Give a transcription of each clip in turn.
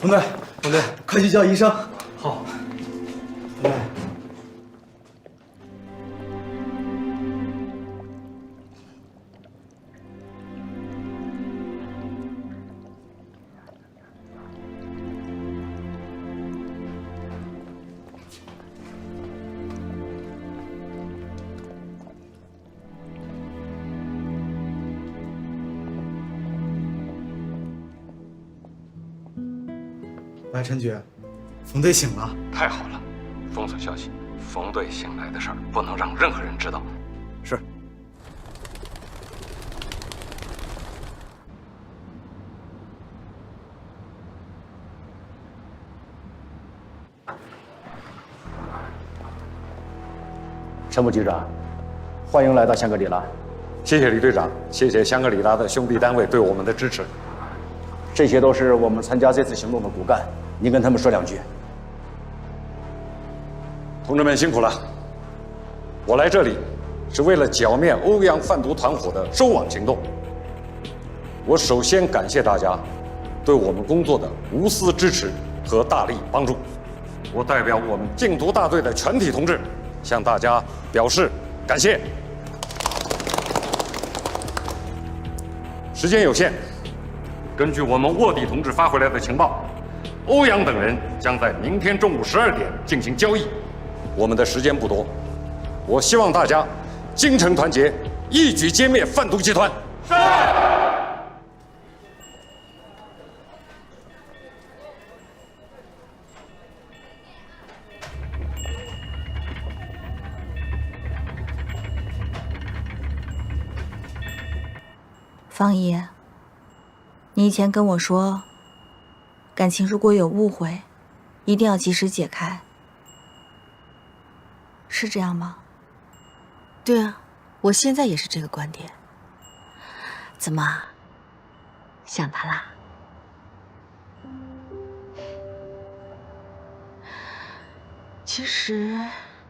冯队，快去叫医生。好。冯队。 喂，陈局，冯队醒了。太好了，封锁消息，冯队醒来的事儿不能让任何人知道。是。陈副局长，欢迎来到香格里拉。谢谢李队长，谢谢香格里拉的兄弟单位对我们的支持。这些都是我们参加这次行动的骨干，您跟他们说两句。同志们辛苦了，我来这里是为了剿灭欧阳贩毒团伙的收网行动。我首先感谢大家对我们工作的无私支持和大力帮助。我代表我们禁毒大队的全体同志，向大家表示感谢。时间有限，根据我们卧底同志发回来的情报，欧阳等人将在明天中午12点进行交易。我们的时间不多，我希望大家精诚团结，一举歼灭贩毒集团。是。方姨，你以前跟我说，感情如果有误会，一定要及时解开，是这样吗？对啊，我现在也是这个观点。怎么，想他啦？其实，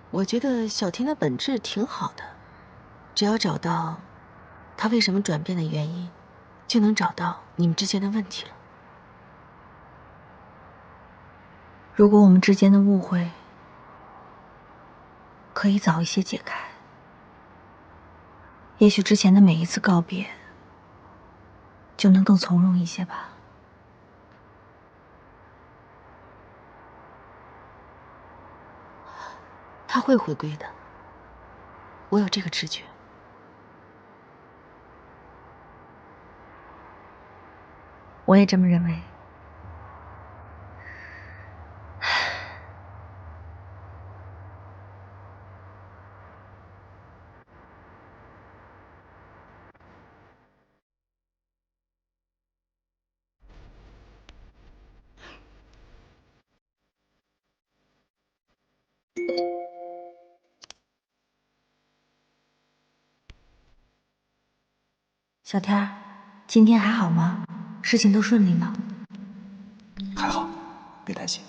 我觉得小天的本质挺好的，只要找到他为什么转变的原因，就能找到你们之间的问题了。如果我们之间的误会可以早一些解开，也许之前的每一次告别就能更从容一些吧。他会回归的，我有这个直觉。我也这么认为。小天儿，今天还好吗？事情都顺利吗？还好，别担心。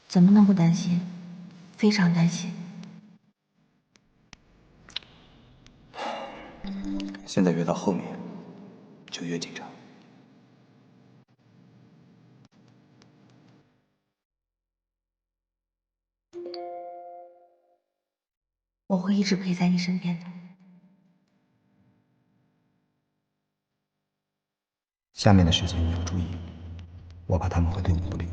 怎么能不担心？非常担心。现在越到后面，就越紧张。我会一直陪在你身边的。下面的事情你要注意，我怕他们会对你不利。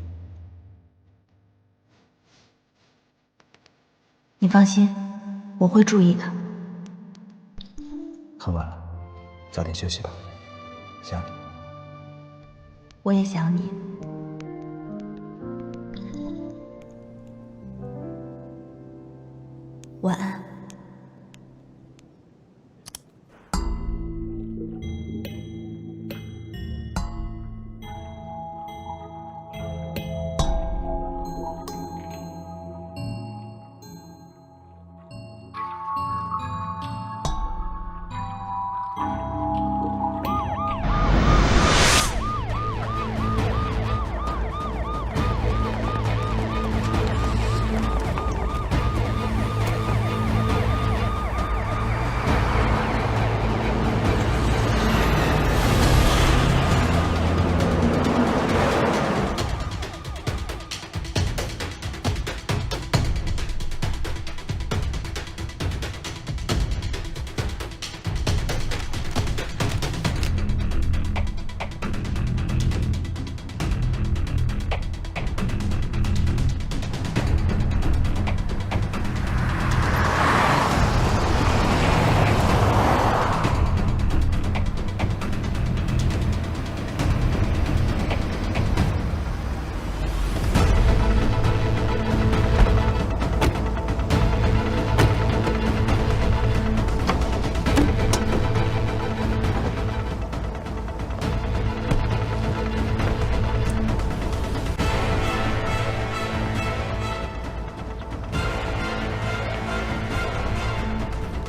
你放心，我会注意的。很晚了，早点休息吧，想你。我也想你。晚安。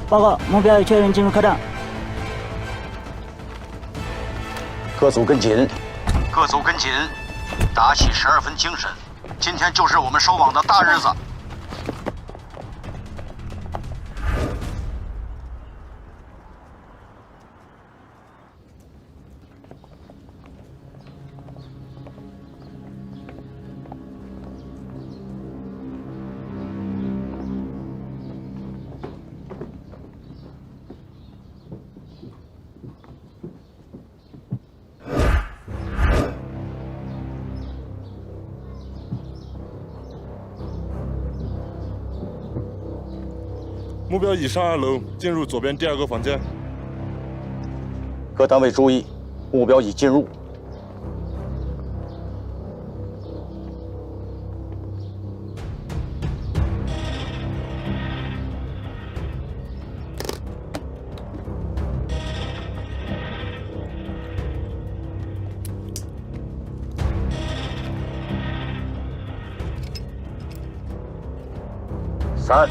报告，目标已确认进入客栈。各组跟紧，各组跟紧，打起12分精神，今天就是我们收网的大日子。目标已上2楼，进入左边第2个房间。各单位注意，目标已进入。3、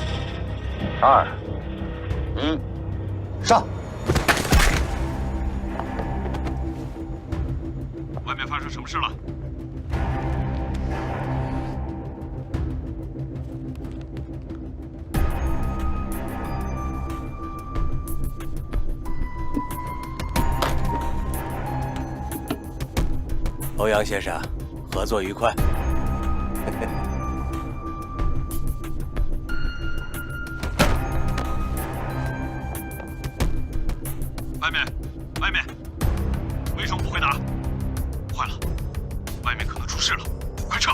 2、1，上！外面发生什么事了？欧阳先生，合作愉快。外面，为什么不回答？坏了，外面可能出事了，快撤！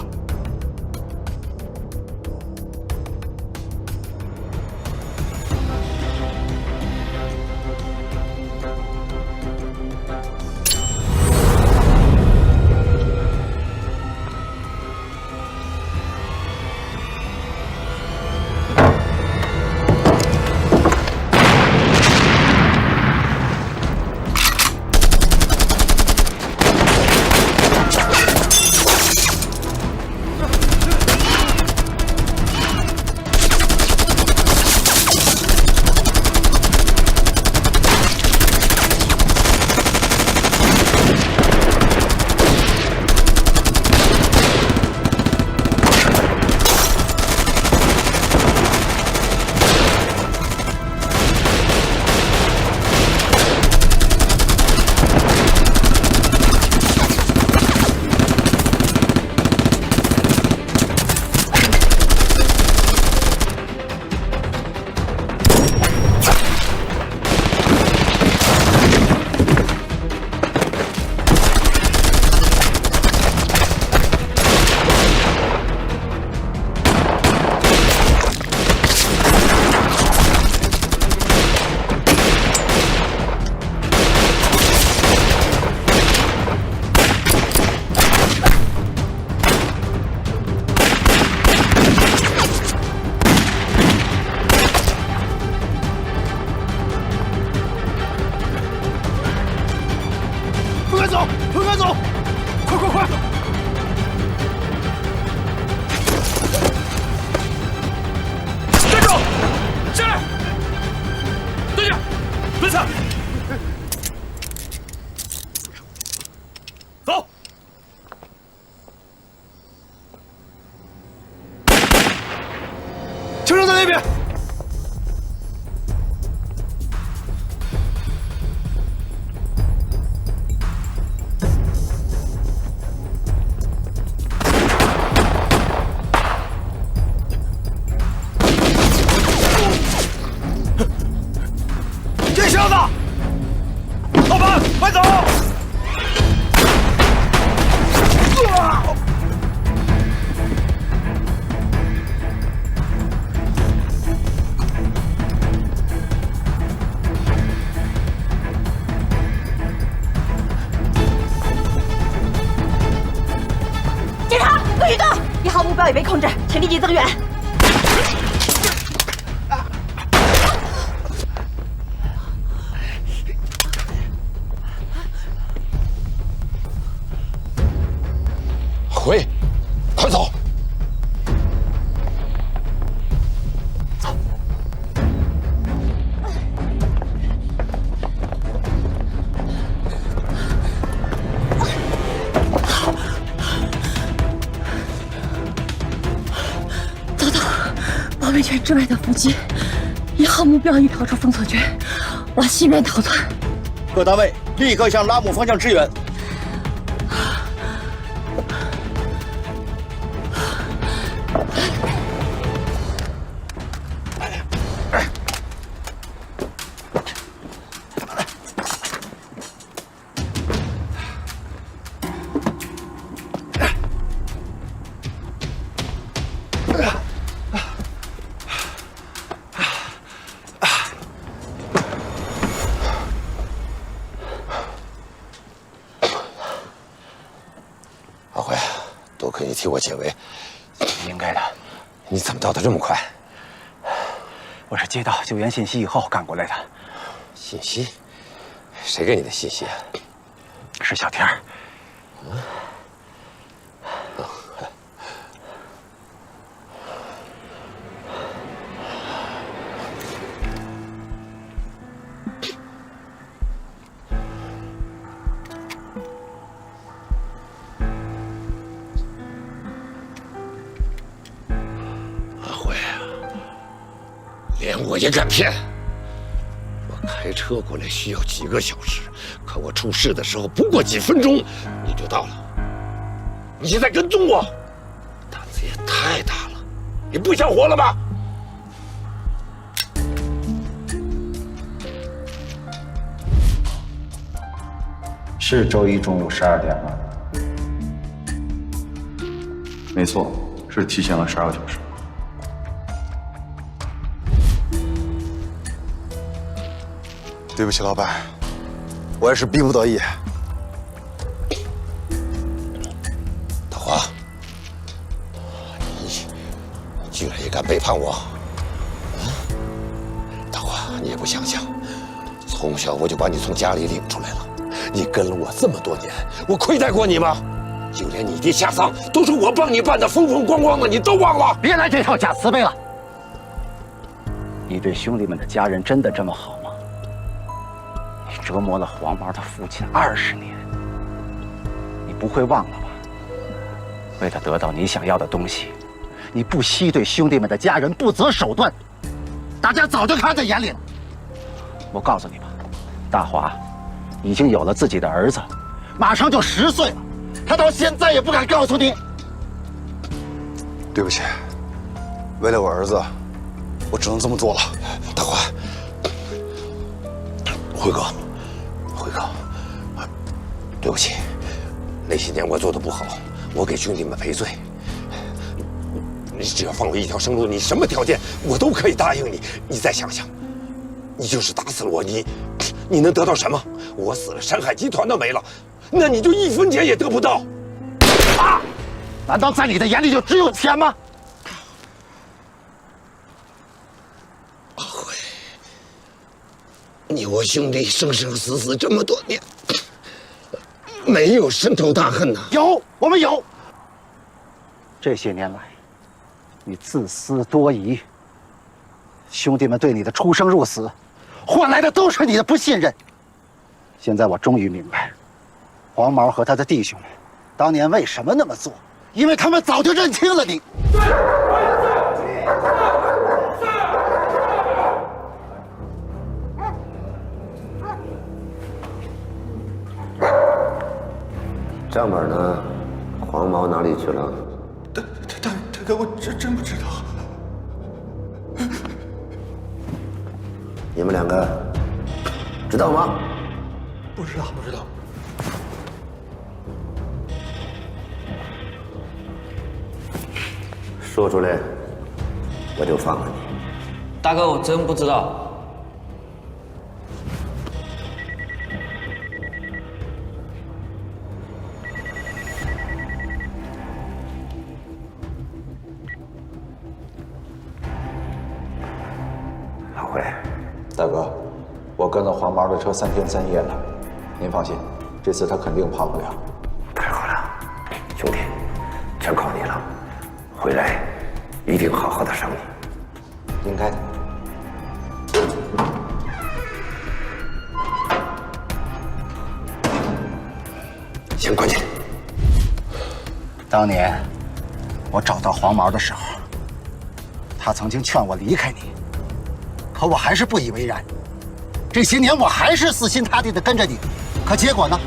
目标已被控制，请立即增援。回，快走！走。圈之外的伏击，1号目标已逃出封锁圈，往西面逃窜。各单位立刻向拉姆方向支援。阿辉，多亏你替我解围，应该的。你怎么到的这么快？我是接到救援信息以后赶过来的。信息？谁给你的信息啊？是小天儿。连我也敢骗！我开车过来需要几个小时，可我出事的时候不过几分钟你就到了。你在跟踪我，胆子也太大了！你不想活了吗？是周一中午12点吗？没错，是提前了12个小时。对不起，老板，我也是逼不得已。大华，你居然也敢背叛我！大华，你也不想想，从小我就把你从家里领出来了，你跟了我这么多年，我亏待过你吗？就连你爹下葬都是我帮你办的风风光光的，你都忘了？别来这套假慈悲了！你对兄弟们的家人真的这么好吗？你折磨了黄毛他父亲20年，你不会忘了吧？为了得到你想要的东西，你不惜对兄弟们的家人不择手段，大家早就看在眼里了。我告诉你吧，大华已经有了自己的儿子，马上就10岁了，他到现在也不敢告诉你。对不起，为了我儿子，我只能这么做了。大华，辉哥，对不起，那些年我做的不好，我给兄弟们赔罪。你只要放我一条生路，你什么条件我都可以答应你。你再想想，你就是打死了我，你能得到什么？我死了，山海集团都没了，那你就1分钱也得不到。啊！难道在你的眼里就只有钱吗？阿辉，你我兄弟生生死死这么多年，没有深仇大恨呐？有，我们有。这些年来，你自私多疑，兄弟们对你的出生入死，换来的都是你的不信任。现在我终于明白，黄毛和他的弟兄们当年为什么那么做，因为他们早就认清了你。账本呢？黄毛哪里去了？大哥，我真不知道。你们2个知道吗？不知道。说出来，我就放了你。大哥，我真不知道。老辉，大哥，我跟了黄毛的车3天3夜了，您放心，这次他肯定跑不了。太好了，兄弟，全靠你了。回来一定好好的赏你。应该的。先关起来。当年我找到黄毛的时候，他曾经劝我离开你，可我还是不以为然。这些年我还是死心塌地地跟着你，可结果呢？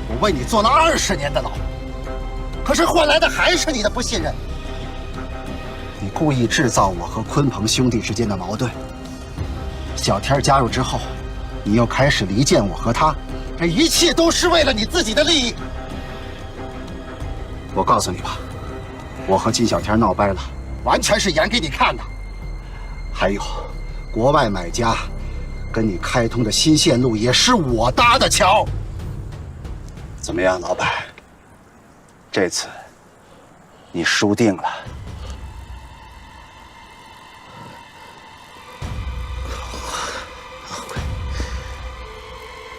我为你坐了20年的牢，可是换来的还是你的不信任。你故意制造我和鲲鹏兄弟之间的矛盾。小天加入之后，你又开始离间我和他，这一切都是为了你自己的利益。我告诉你吧，我和金小天闹掰了，完全是演给你看的。还有，国外买家跟你开通的新线路也是我搭的桥。怎么样，老板？这次你输定了。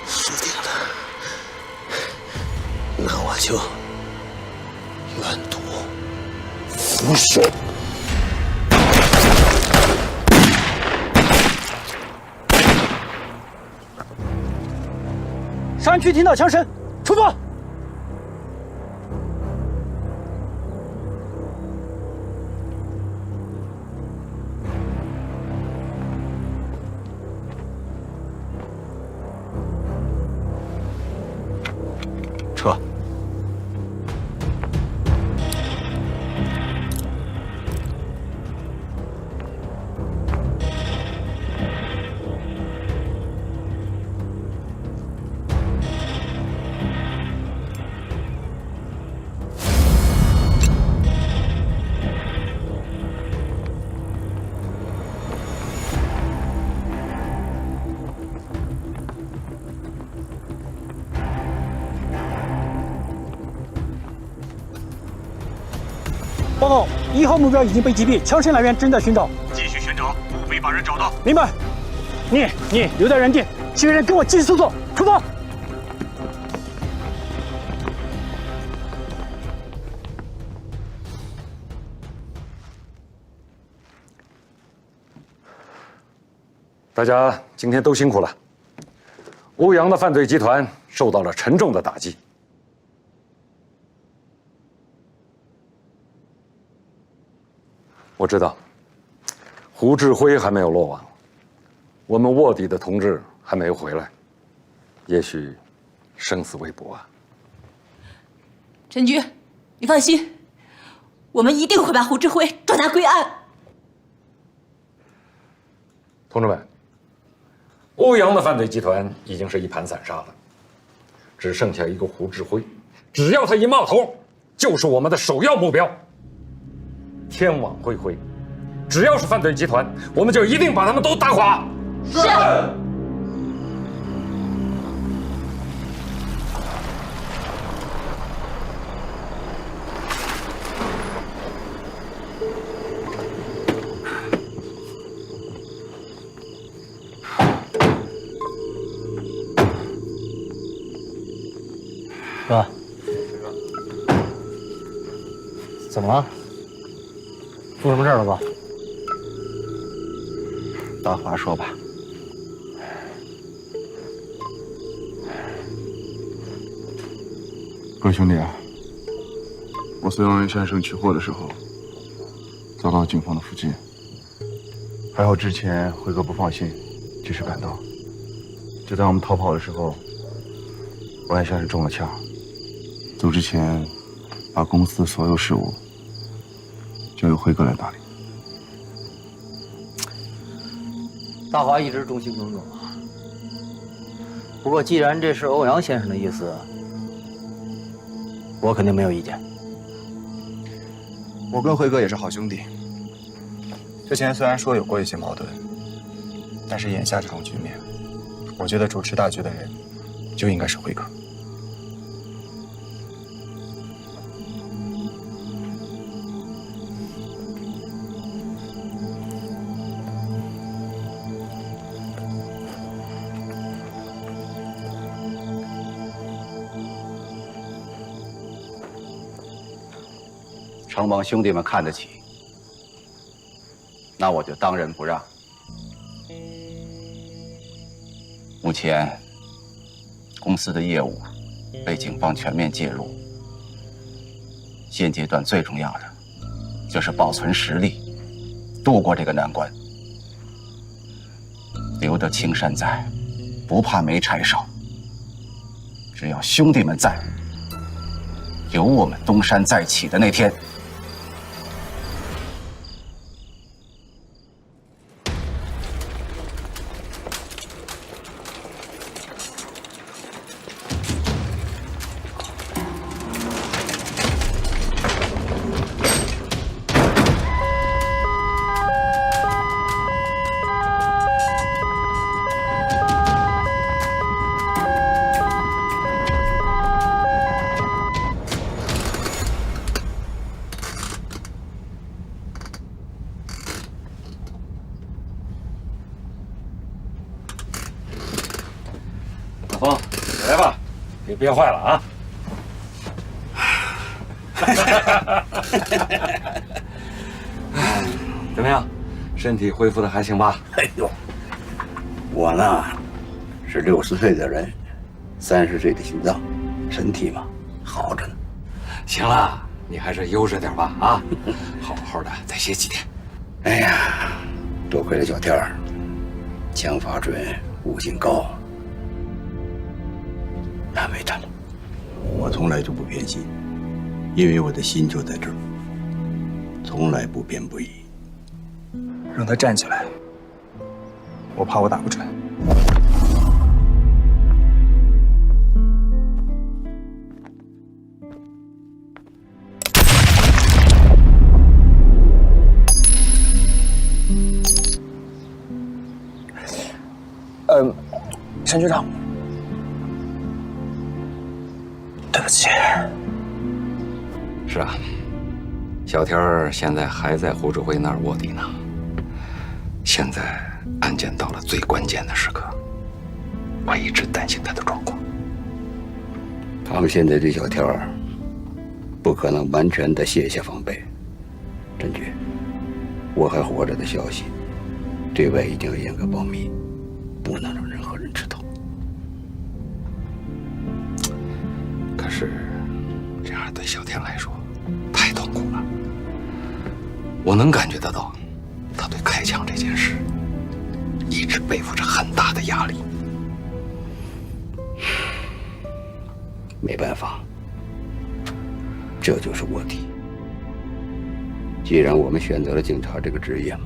输定了，那我就愿赌服输。山区听到枪声，出发！撤！报告，1号目标已经被击毙，枪声来源正在寻找。继续寻找，务必把人找到。明白。你留在原地，其余人跟我继续搜索，出发。大家今天都辛苦了。欧阳的犯罪集团受到了沉重的打击。我知道，胡志辉还没有落网，我们卧底的同志还没有回来，也许生死未卜啊。陈局，你放心，我们一定会把胡志辉抓拿归案。同志们，欧阳的犯罪集团已经是一盘散沙了，只剩下一个胡志辉，只要他一冒头，就是我们的首要目标。天网恢恢，只要是犯罪集团，我们就一定把他们都打垮。是。哥，怎么了？出什么事了吧？大华说吧。各位兄弟啊，我随王元先生取货的时候，遭到警方的伏击。还好之前辉哥不放心，及时赶到。就在我们逃跑的时候，王元先生中了枪。走之前，把公司的所有事务交由辉哥来打理。大华一直忠心耿耿啊。不过既然这是欧阳先生的意思，我肯定没有意见。我跟辉哥也是好兄弟。之前虽然说有过一些矛盾，但是眼下这种局面，我觉得主持大局的人就应该是辉哥。承蒙兄弟们看得起，那我就当仁不让。目前，公司的业务被警方全面介入，现阶段最重要的就是保存实力，渡过这个难关。留得青山在，不怕没柴烧。只要兄弟们在，有我们东山再起的那天。老冯，起来吧，别憋坏了啊！怎么样，身体恢复的还行吧？哎呦，我呢是60岁的人，30岁的心脏，身体嘛好着呢。行了，你还是悠着点吧啊，好好的再歇几天。哎呀，多亏了小天儿，枪法准，悟性高，难为他了。我从来就不偏心，因为我的心就在这儿，从来不偏不倚。让他站起来，我怕我打不准。陈局长，对不起。是啊，小天儿现在还在胡指挥那儿卧底呢。现在案件到了最关键的时刻，我一直担心他的状况。他们现在对小天儿不可能完全的卸下防备。陈局，我还活着的消息，对外一定要严格保密，不能让任何人知道。可是，这样对小天来说太痛苦了。我能感觉得到，他对开枪这件事一直背负着很大的压力。没办法，这就是卧底。既然我们选择了警察这个职业嘛，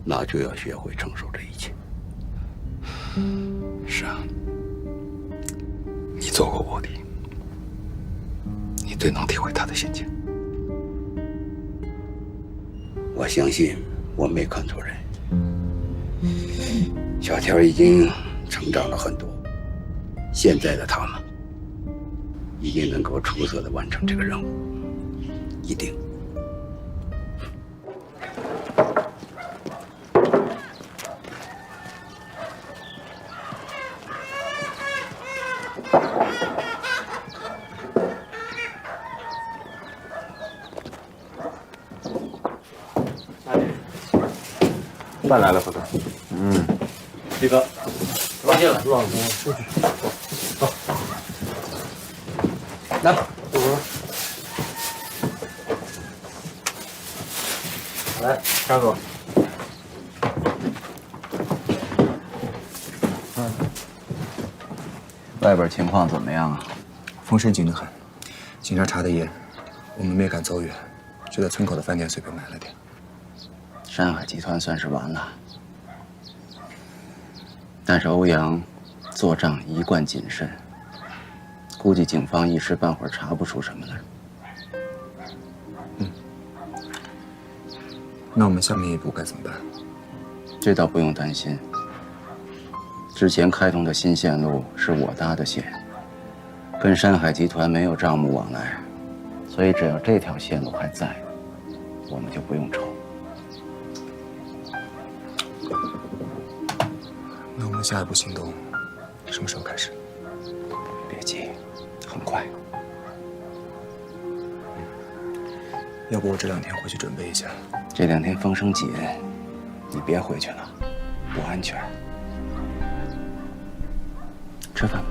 那就要学会承受这一切。是啊，你做过卧底，你最能体会他的心情。我相信我没看错人，小天已经成长了很多，现在的他们一定能够出色的完成这个任务，一定。饭来了，副总。李哥，放心了，让我出去。走。来，这会儿。来，张总。外边情况怎么样啊？风声紧得很，警察查得严，我们没敢走远，就在村口的饭店随便买了点。山海集团算是完了，但是欧阳做账一贯谨慎，估计警方一时半会儿查不出什么来。那我们下面一步该怎么办？这倒不用担心。之前开通的新线路是我搭的线，跟山海集团没有账目往来，所以只要这条线路还在，我们就不用愁。那我们下一步行动什么时候开始？别急，很快。要不我这2天回去准备一下。这2天风声紧，你别回去了，不安全。吃饭吧。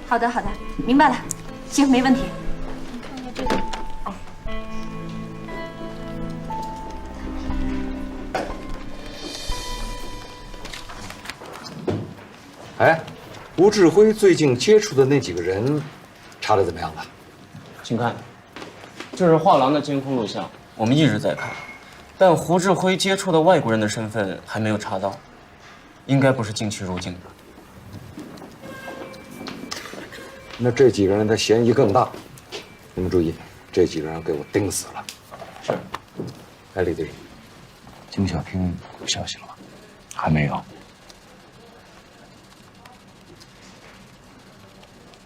好的，好的，明白了。行，没问题。哎，吴志辉最近接触的那几个人，查的怎么样了？请看，这是画廊的监控录像，我们一直在看，但胡志辉接触的外国人的身份还没有查到，应该不是近期入境的。那这几个人的嫌疑更大，你们注意，这几个人给我盯死了。是。哎，李队，金小天有消息了吗？还没有。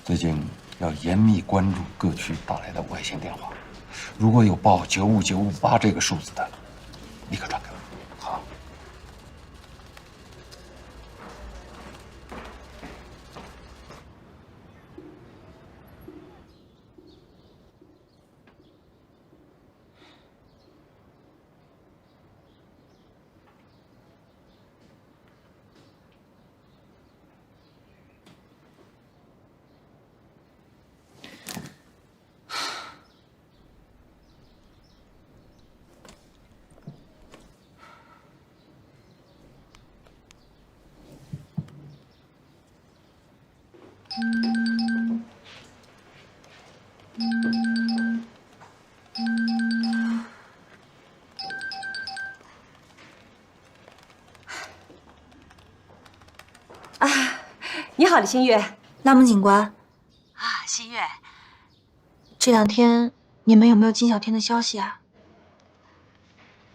最近要严密关注各区打来的外线电话，如果有报95958这个数字的，立刻转给我。好。你好，李新月。拉蒙警官。啊，新月，这2天你们有没有金小天的消息啊？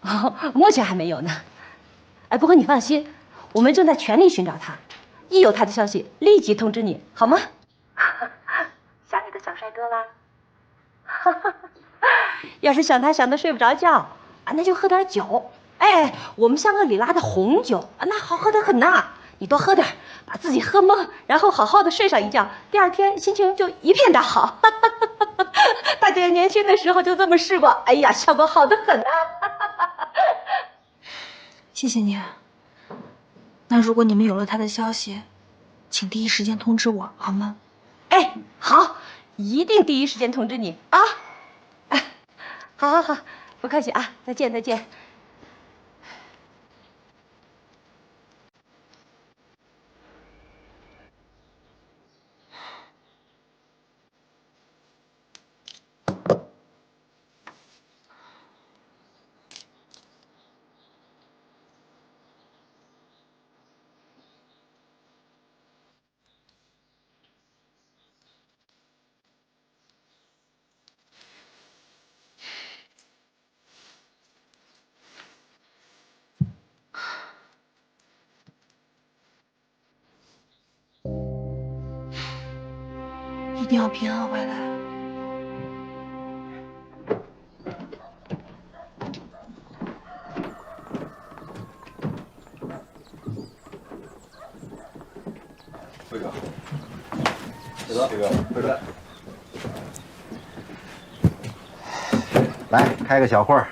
哦，目前还没有呢。哎，不过你放心，我们正在全力寻找他，一有他的消息，立即通知你，好吗？想你的小帅哥啦！要是想他想得睡不着觉啊，那就喝点酒。哎，我们香格里拉的红酒啊，那好喝得很呐。你多喝点，把自己喝懵，然后好好的睡上一觉，第2天心情就一片大好。大姐年轻的时候就这么试过，哎呀，效果好得很啊！谢谢你。那如果你们有了他的消息，请第一时间通知我，好吗？哎，好，一定第一时间通知你啊！哎，好，不客气啊，再见。一定要平安回来。辉哥，辉哥，来开个小会儿。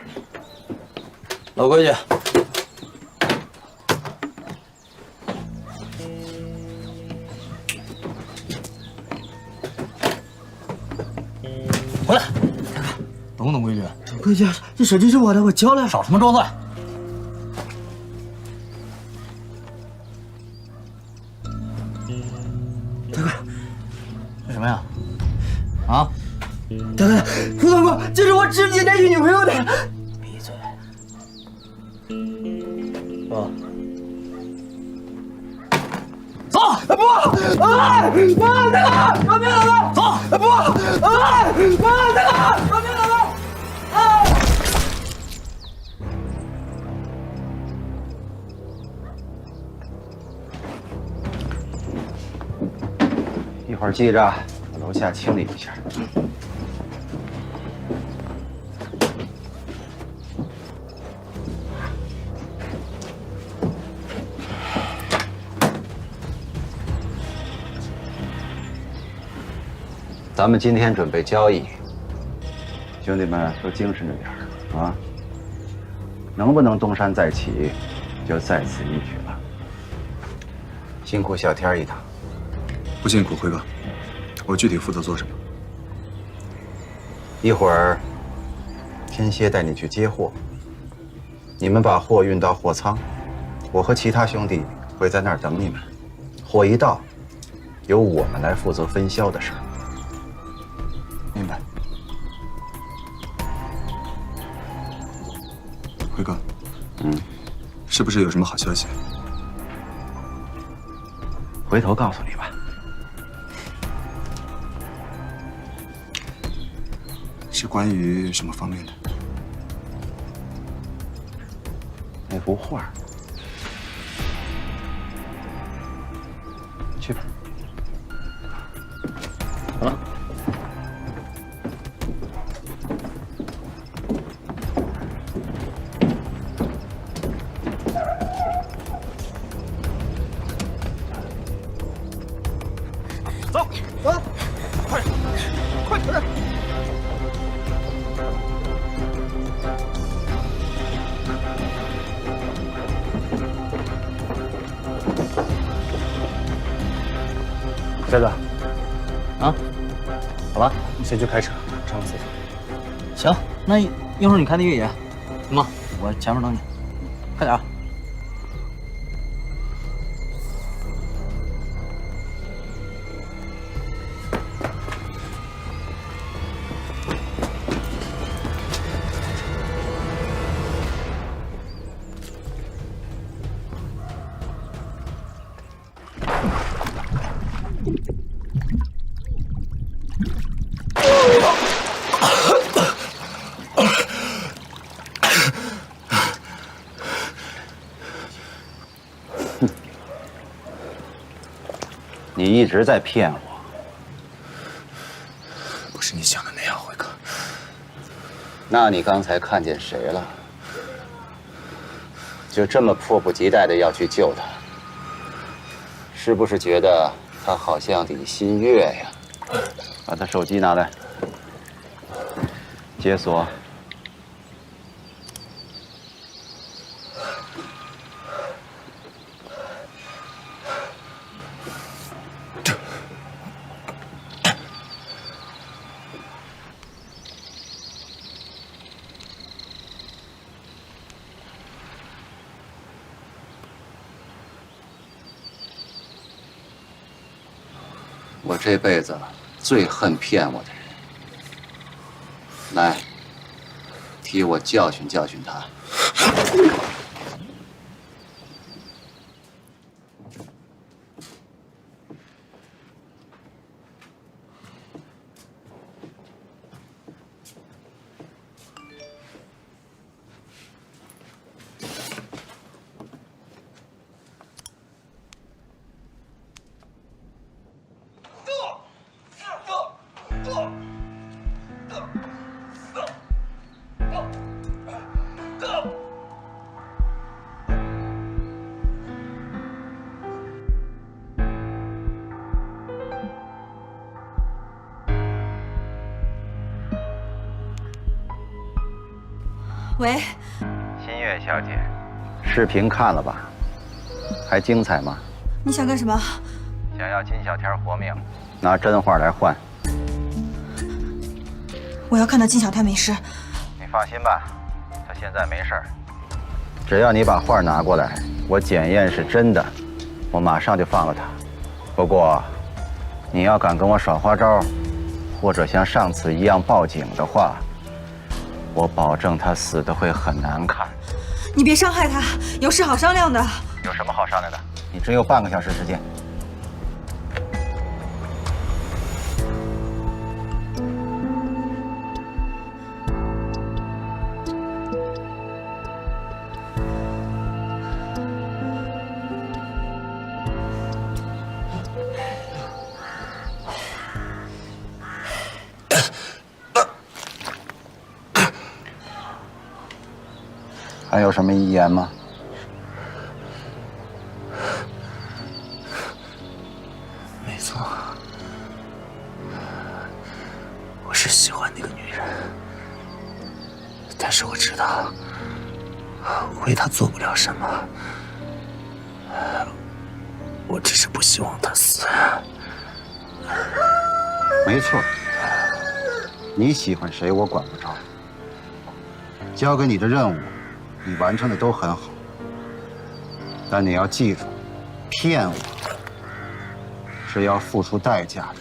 老规矩。回来，看看，懂不懂规矩？懂规矩，这手机是我的，我交了。少什么装蒜？大哥，这什么呀？啊？大哥，胡总工，这是我侄女带去女朋友的。闭嘴！走！不！大哥，我别走了！走！不！大哥，我别走了！一会儿记着把楼下清理一下。咱们今天准备交易，兄弟们都精神着点啊！能不能东山再起，就在此一举了。辛苦小天一趟。不辛苦，辉哥。我具体负责做什么？一会儿，天蝎带你去接货。你们把货运到货仓，我和其他兄弟会在那儿等你们。货一到，由我们来负责分销的事儿。明白。辉哥，是不是有什么好消息？回头告诉你吧。是关于什么方面的？那幅画。去吧。好了。走，走，快，快点！呆子，啊，好了，你先去开车，上个厕所。行，那一会儿你看那越野，行吗？我前面等你，快点啊！你一直在骗我。不是你想的那样，辉哥。那你刚才看见谁了？就这么迫不及待的要去救他，是不是觉得他好像李新月呀？把他手机拿来，解锁。我这辈子最恨骗我的人，来，替我教训教训他。喂，新月小姐，视频看了吧？还精彩吗？你想干什么？想要金小天活命，拿真画来换。我要看到金小天没事。你放心吧，他现在没事儿。只要你把画拿过来，我检验是真的，我马上就放了他。不过，你要敢跟我耍花招，或者像上次一样报警的话，我保证他死的会很难看。你别伤害他，有事好商量的。有什么好商量的？你只有半个小时时间。还有什么遗言吗？没错，我是喜欢那个女人，但是我知道我为她做不了什么，我只是不希望她死。没错，你喜欢谁我管不着，交给你的任务你完成的都很好，但你要记住，骗我是要付出代价的。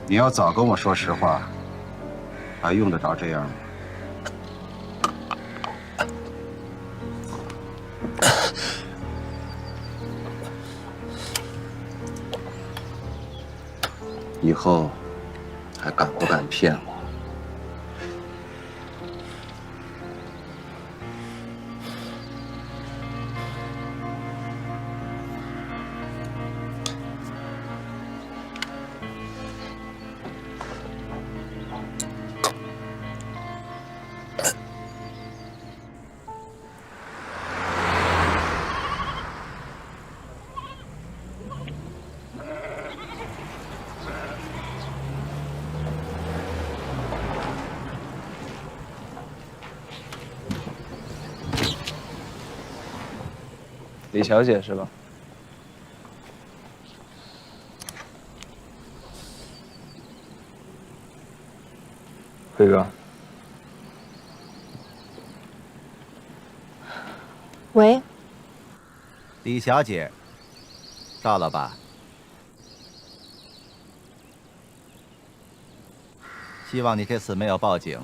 你要早跟我说实话，还用得着这样吗？以后还敢不敢骗我？李小姐是吧？辉哥，喂，李小姐，到了吧？希望你这次没有报警。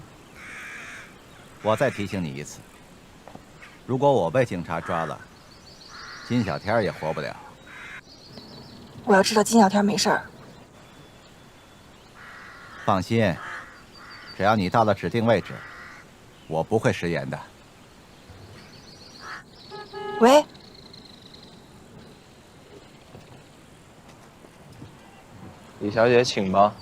我再提醒你一次，如果我被警察抓了，金小天也活不了。我要知道金小天没事儿。放心，只要你到了指定位置，我不会食言的。喂，李小姐，请吧。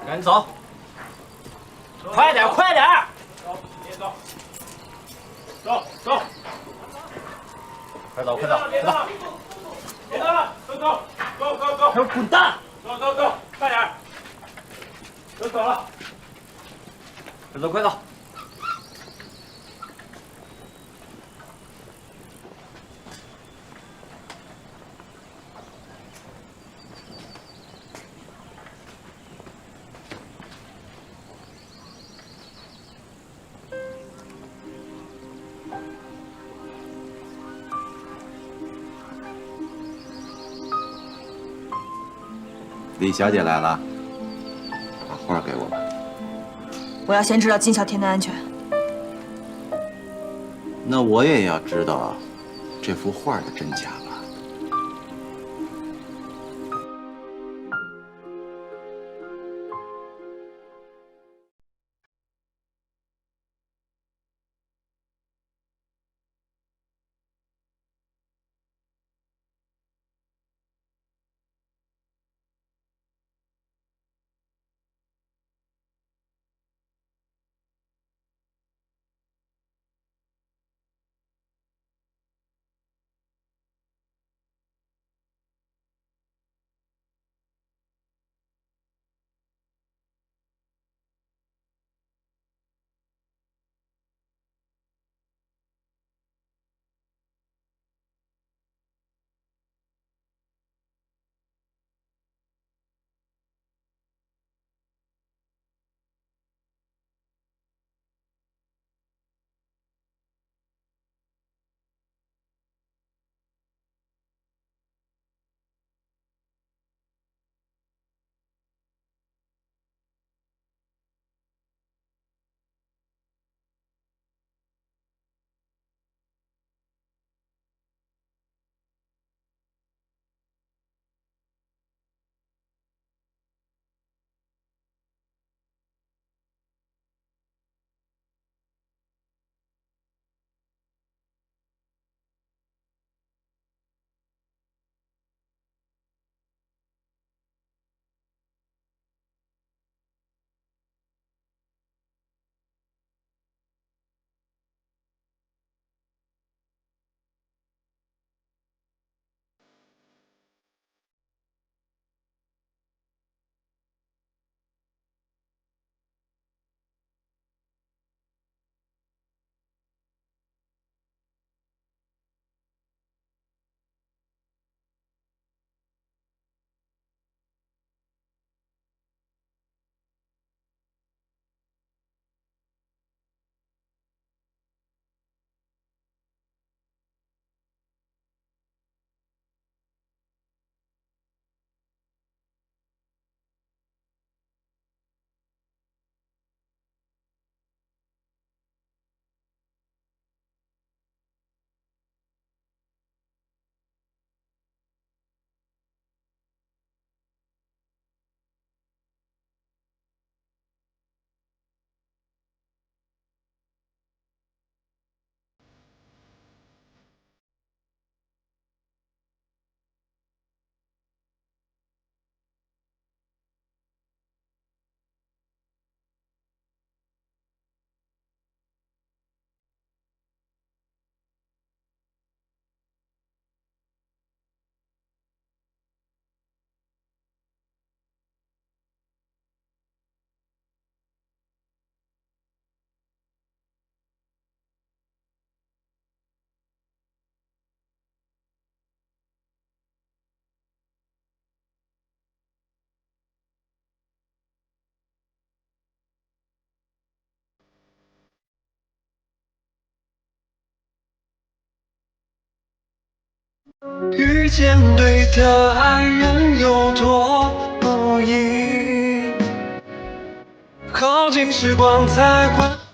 赶紧走，快点，快点！走，走，走，快走，快走，快走！别等了，走走，走走走，还有滚蛋！走走走，快点，都走了，快走，快走！李小姐来了，把画给我吧。我要先知道金小天的安全。那我也要知道这幅画的真假吧。遇见对的爱人有多不易，靠近时光才会。